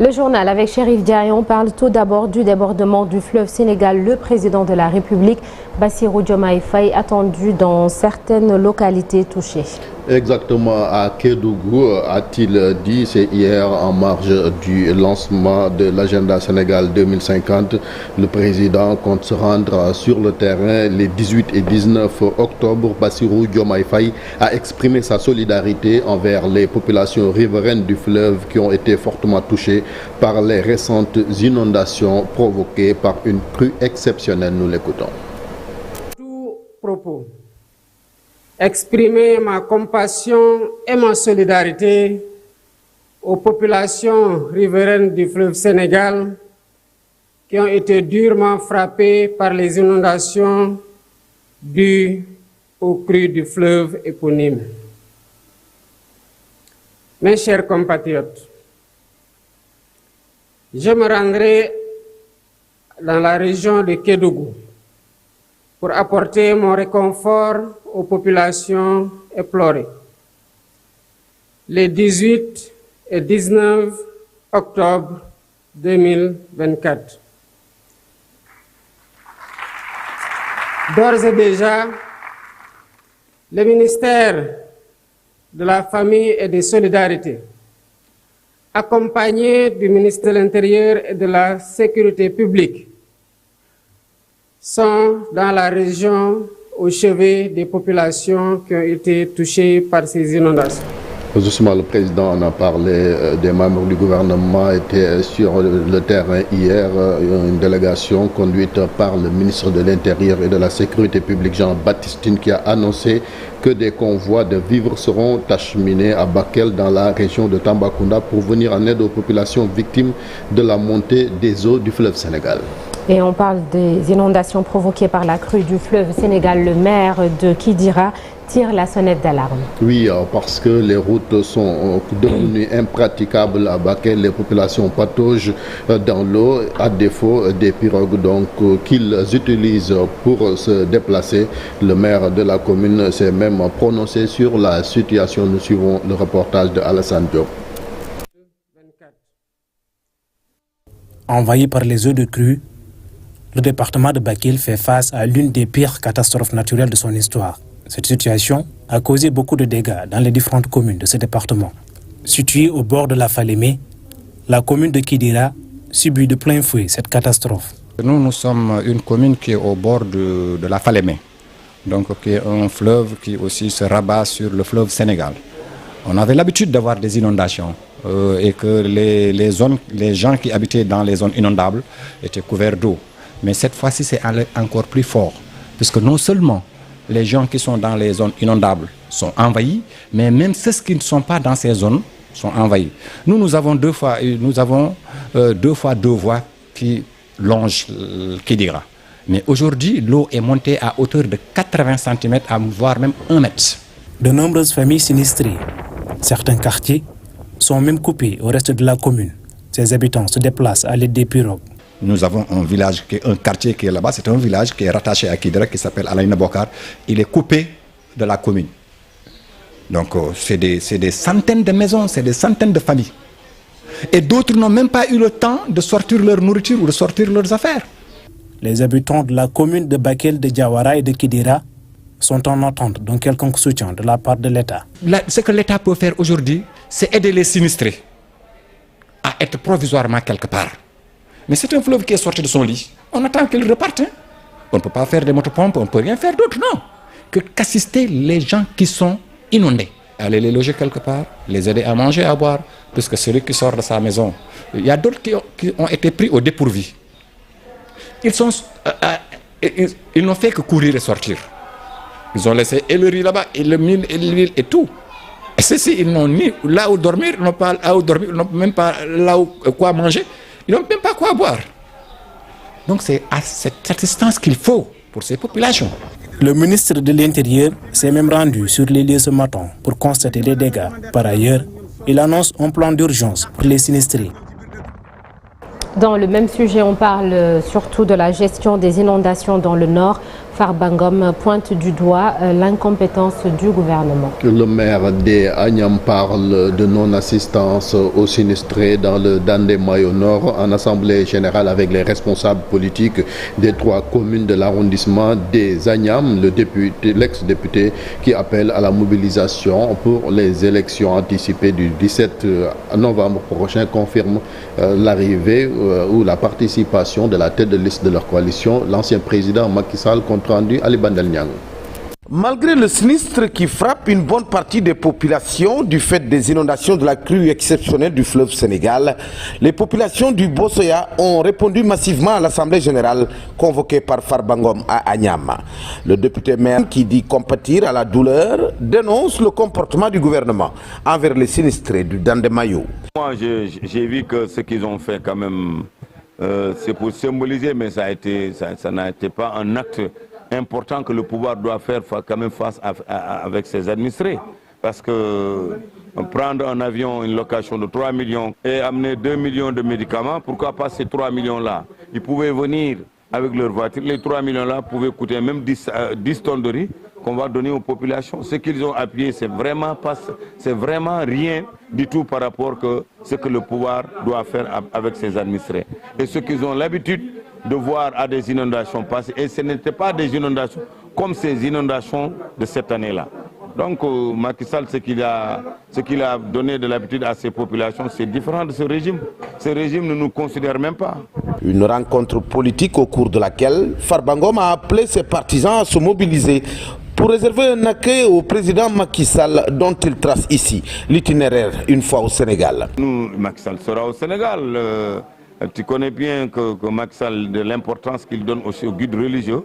Le journal avec Chérif Dia et on parle tout d'abord du débordement du fleuve Sénégal. Le président de la République, Bassirou Diomaye Faye, attendu dans certaines localités touchées. Exactement, à Kédougou, a-t-il dit, c'est hier en marge du lancement de l'agenda Sénégal 2050. Le président compte se rendre sur le terrain les 18 et 19 octobre. Bassirou Diomaye Faye a exprimé sa solidarité envers les populations riveraines du fleuve qui ont été fortement touchées par les récentes inondations provoquées par une crue exceptionnelle. Nous l'écoutons. Tout propos. Exprimer ma compassion et ma solidarité aux populations riveraines du fleuve Sénégal qui ont été durement frappées par les inondations dues aux crues du fleuve éponyme. Mes chers compatriotes, je me rendrai dans la région de Kédougou pour apporter mon réconfort aux populations éplorées. Les 18 et 19 octobre 2024. D'ores et déjà, le ministère de la Famille et des Solidarités, accompagné du ministre de l'Intérieur et de la Sécurité publique, sont dans la région au chevet des populations qui ont été touchées par ces inondations. Justement, le président en a parlé, des membres du gouvernement étaient sur le terrain hier, une délégation conduite par le ministre de l'Intérieur et de la Sécurité publique, Jean-Baptiste Tine, qui a annoncé que des convois de vivres seront acheminés à Bakel dans la région de Tambacounda pour venir en aide aux populations victimes de la montée des eaux du fleuve Sénégal. Et on parle des inondations provoquées par la crue du fleuve Sénégal. Le maire de Kidira tire la sonnette d'alarme. Oui, parce que les routes sont devenues impraticables à Bakel. Les populations pataugent dans l'eau à défaut des pirogues qu'ils utilisent pour se déplacer. Le maire de la commune s'est même prononcé sur la situation. Nous suivons le reportage de Alassane Diop. Envahi par les eaux de crue, le département de Bakel fait face à l'une des pires catastrophes naturelles de son histoire. Cette situation a causé beaucoup de dégâts dans les différentes communes de ce département. Située au bord de la Falémé, la commune de Kidira subit de plein fouet cette catastrophe. Nous sommes une commune qui est au bord de la Falémé, donc qui est un fleuve qui aussi se rabat sur le fleuve Sénégal. On avait l'habitude d'avoir des inondations et que les gens qui habitaient dans les zones inondables étaient couverts d'eau. Mais cette fois-ci, c'est encore plus fort, puisque non seulement les gens qui sont dans les zones inondables sont envahis, mais même ceux qui ne sont pas dans ces zones sont envahis. Nous avons deux fois deux voies qui longent Kidira. Mais aujourd'hui, l'eau est montée à hauteur de 80 cm, voire même 1 mètre. De nombreuses familles sinistrées. Certains quartiers sont même coupés au reste de la commune. Ses habitants se déplacent à l'aide des pirogues. Nous avons un quartier qui est là-bas, c'est un village qui est rattaché à Kidira, qui s'appelle Alaïna Bokar. Il est coupé de la commune. Donc c'est des centaines de maisons, c'est des centaines de familles. Et d'autres n'ont même pas eu le temps de sortir leur nourriture ou de sortir leurs affaires. Les habitants de la commune de Bakel, de Diawara et de Kidira sont en attente d'un quelconque soutien de la part de l'État. Ce que l'État peut faire aujourd'hui, c'est aider les sinistrés à être provisoirement quelque part. Mais c'est un fleuve qui est sorti de son lit. On attend qu'il reparte. On ne peut pas faire des motopompes, on ne peut rien faire d'autre, non. Qu'assister les gens qui sont inondés. Aller les loger quelque part, les aider à manger, à boire. Puisque celui qui sort de sa maison, il y a d'autres qui ont été pris au dépourvu. Ils n'ont fait que courir et sortir. Ils ont laissé et le riz là-bas, et le mil, et l'huile, et tout. Et ceux-ci, ils n'ont ni là où dormir, ils n'ont pas là où dormir, ils n'ont même pas là où quoi manger. Ils n'ont même pas quoi boire. Donc c'est à cette assistance qu'il faut pour ces populations. Le ministre de l'Intérieur s'est même rendu sur les lieux ce matin pour constater les dégâts. Par ailleurs, il annonce un plan d'urgence pour les sinistrés. Dans le même sujet, on parle surtout de la gestion des inondations dans le nord. Farba Ngom pointe du doigt l'incompétence du gouvernement. Le maire des Agnam parle de non-assistance aux sinistrés dans le Dandemayo Nord en assemblée générale avec les responsables politiques des 3 communes de l'arrondissement des Agnam, l'ex-député qui appelle à la mobilisation pour les élections anticipées du 17 novembre prochain confirme l'arrivée ou la participation de la tête de liste de leur coalition, l'ancien président Macky Sall, compte rendu Ali Bandel Niang. Malgré le sinistre qui frappe une bonne partie des populations du fait des inondations de la crue exceptionnelle du fleuve Sénégal, les populations du Bossoya ont répondu massivement à l'Assemblée générale convoquée par Farba Ngom à Agnam. Le député maire, qui dit compatir à la douleur, dénonce le comportement du gouvernement envers les sinistrés du Dandemayo. Moi, j'ai vu que ce qu'ils ont fait quand même, c'est pour symboliser, mais ça n'a été pas un acte important que le pouvoir doit faire quand même face avec ses administrés. Parce que prendre un avion, une location de 3 millions et amener 2 millions de médicaments, pourquoi pas ces 3 millions-là? Ils pouvaient venir avec leur voiture, les 3 millions-là pouvaient coûter même 10 tonnes de riz qu'on va donner aux populations. Ce qu'ils ont appuyé, c'est vraiment rien du tout par rapport à ce que le pouvoir doit faire avec ses administrés. Et ce qu'ils ont l'habitude de voir à des inondations passer, et ce n'était pas des inondations comme ces inondations de cette année-là. Donc Macky Sall, ce qu'il a donné de l'habitude à ces populations, c'est différent de ce régime. Ce régime ne nous considère même pas. Une rencontre politique au cours de laquelle Farba Ngom a appelé ses partisans à se mobiliser pour réserver un accueil au président Macky Sall, dont il trace ici l'itinéraire une fois au Sénégal. Nous, Macky Sall sera au Sénégal. Tu connais bien que Macky Sall, de l'importance qu'il donne aussi aux guides religieux.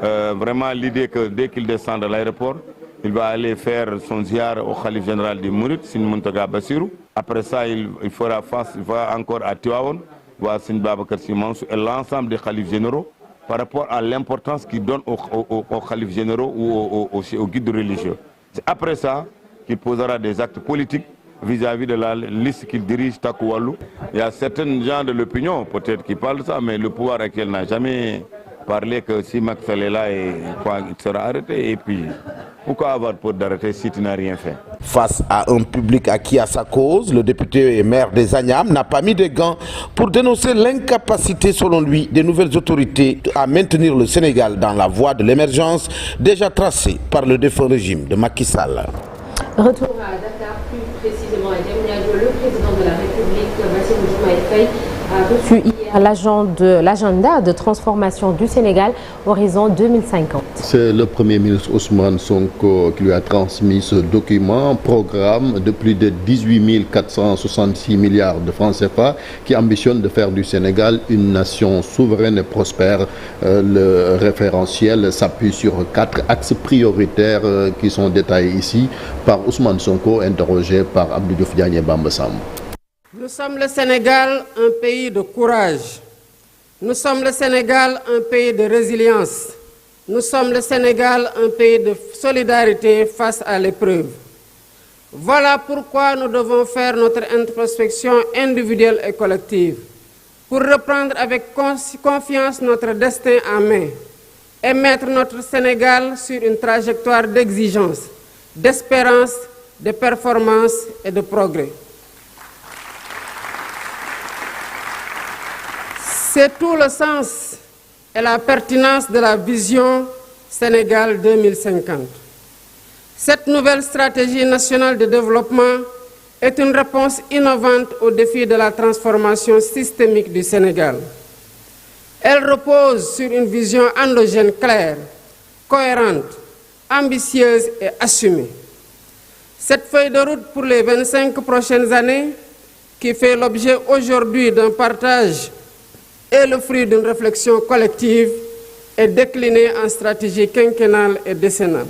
Vraiment l'idée que dès qu'il descend de l'aéroport, il va aller faire son ziar au Khalif général du Mouride, Sine Mountaga Bassirou. Après ça, il fera face, il va encore à Tivaouane, voir Sine Babacar Sy Mansour et l'ensemble des Khalifs généraux par rapport à l'importance qu'il donne aux Khalifs généraux ou aux guides religieux. C'est après ça qu'il posera des actes politiques vis-à-vis de la liste qu'il dirige, Takoualou. Il y a certains gens de l'opinion, peut-être, qui parlent de ça, mais le pouvoir actuel n'a jamais parlé que si Macky Sall est là, il sera arrêté. Et puis, pourquoi avoir peur d'arrêter si tu n'as rien fait? Face à un public acquis à sa cause, le député et maire des Agnam n'a pas mis de gants pour dénoncer l'incapacité, selon lui, des nouvelles autorités à maintenir le Sénégal dans la voie de l'émergence déjà tracée par le défunt régime de Macky Sall. Retour à Dakar, plus précisément à Diamniadio, le président de la République, Bassirou Diomaye Faye, a reçu hier l'agenda de transformation du Sénégal horizon 2050. C'est le Premier ministre Ousmane Sonko qui lui a transmis ce document, programme de plus de 18 466 milliards de francs CFA qui ambitionne de faire du Sénégal une nation souveraine et prospère. Le référentiel s'appuie sur 4 axes prioritaires qui sont détaillés ici par Ousmane Sonko, interrogé par Abdou Diouf Diagne et Bamba Sam. Nous sommes le Sénégal, un pays de courage. Nous sommes le Sénégal, un pays de résilience. Nous sommes le Sénégal, un pays de solidarité face à l'épreuve. Voilà pourquoi nous devons faire notre introspection individuelle et collective pour reprendre avec confiance notre destin en main et mettre notre Sénégal sur une trajectoire d'exigence, d'espérance, de performance et de progrès. C'est tout le sens et la pertinence de la vision Sénégal 2050. Cette nouvelle stratégie nationale de développement est une réponse innovante aux défis de la transformation systémique du Sénégal. Elle repose sur une vision endogène claire, cohérente, ambitieuse et assumée. Cette feuille de route pour les 25 prochaines années, qui fait l'objet aujourd'hui d'un partage et le fruit d'une réflexion collective, est déclinée en stratégie quinquennale et décennale.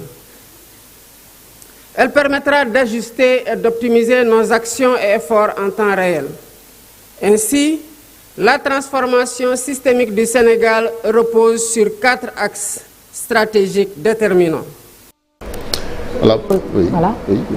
Elle permettra d'ajuster et d'optimiser nos actions et efforts en temps réel. Ainsi, la transformation systémique du Sénégal repose sur 4 axes stratégiques déterminants. Voilà.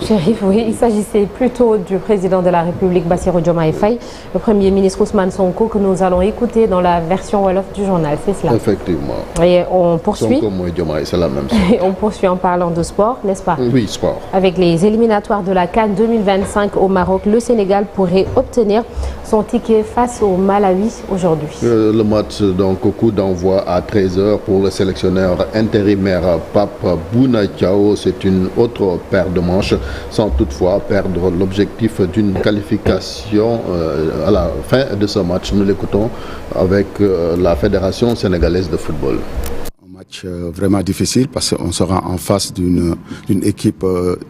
Chérif, oui, il s'agissait plutôt du président de la République, Bassirou Diomaye Faye, le Premier ministre Ousmane Sonko, que nous allons écouter dans la version Wolof du journal, c'est cela. Effectivement. Et on poursuit. Sonko et Diomaye, c'est la même chose. Et on poursuit en parlant de sport, n'est-ce pas? Oui, sport. Avec les éliminatoires de la CAN 2025 au Maroc, le Sénégal pourrait obtenir son ticket face au Malawi aujourd'hui. Le match, donc, au coup d'envoi à 13h pour le sélectionneur intérimaire Pape Bouna Diao. C'est une autre paire de manches, sans toutefois perdre l'objectif d'une qualification à la fin de ce match. Nous l'écoutons avec la Fédération sénégalaise de football. Un match vraiment difficile parce qu'on sera en face d'une équipe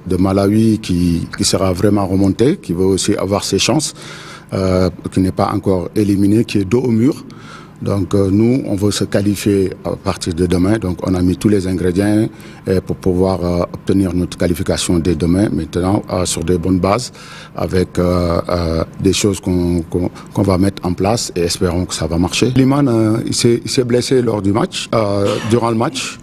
de Malawi qui sera vraiment remontée, qui veut aussi avoir ses chances, qui n'est pas encore éliminée, qui est dos au mur. Donc nous, on veut se qualifier à partir de demain. Donc on a mis tous les ingrédients pour pouvoir obtenir notre qualification dès demain, maintenant sur des bonnes bases, avec des choses qu'on va mettre en place et espérons que ça va marcher. Liman, il s'est blessé lors du match, durant le match.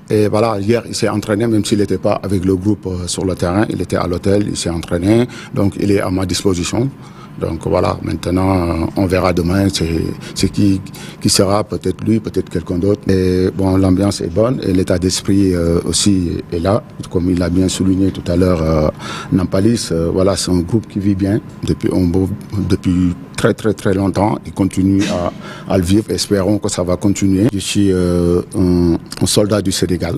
Et voilà, hier, il s'est entraîné, même s'il n'était pas avec le groupe sur le terrain. Il était à l'hôtel, il s'est entraîné. Donc il est à ma disposition. Donc voilà, maintenant, on verra demain c'est qui sera, peut-être lui, peut-être quelqu'un d'autre. Et bon, l'ambiance est bonne et l'état d'esprit aussi est là. Comme il a bien souligné tout à l'heure, Nampalis, voilà, c'est un groupe qui vit bien depuis très très très longtemps. Il continue à le vivre. Espérons que ça va continuer. Je suis un soldat du Sénégal.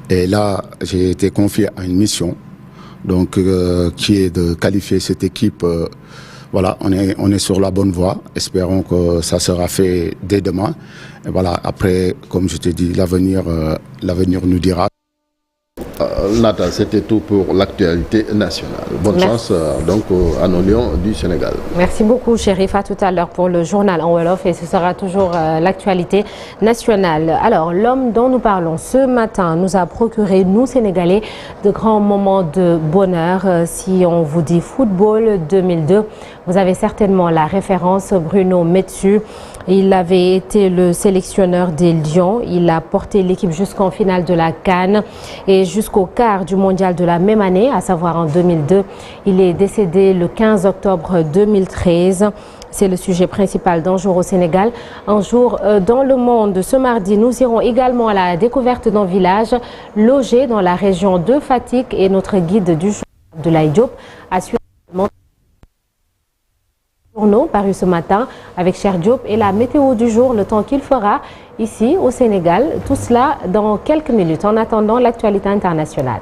Et là, j'ai été confié à une mission, donc qui est de qualifier cette équipe. Voilà, on est sur la bonne voie. Espérons que ça sera fait dès demain. Et voilà, après, comme je t'ai dit, l'avenir nous dira. Nata, c'était tout pour l'actualité nationale. Bonne chance donc à nos Lions du Sénégal. Merci beaucoup, Chérif. À tout à l'heure pour le journal en Wolof et ce sera toujours l'actualité nationale. Alors, l'homme dont nous parlons ce matin nous a procuré, nous Sénégalais, de grands moments de bonheur. Si on vous dit football 2002, vous avez certainement la référence Bruno Metsu. Il avait été le sélectionneur des Lions. Il a porté l'équipe jusqu'en finale de la CAN et jusqu'au quart du mondial de la même année, à savoir en 2002. Il est décédé le 15 octobre 2013. C'est le sujet principal d'un jour au Sénégal, un jour dans le monde. Ce mardi, nous irons également à la découverte d'un village logé dans la région de Fatick et notre guide du jour, Abdoulaye Diop, a suivi paru ce matin avec Cher Diop et la météo du jour, le temps qu'il fera ici au Sénégal. Tout cela dans quelques minutes en attendant l'actualité internationale.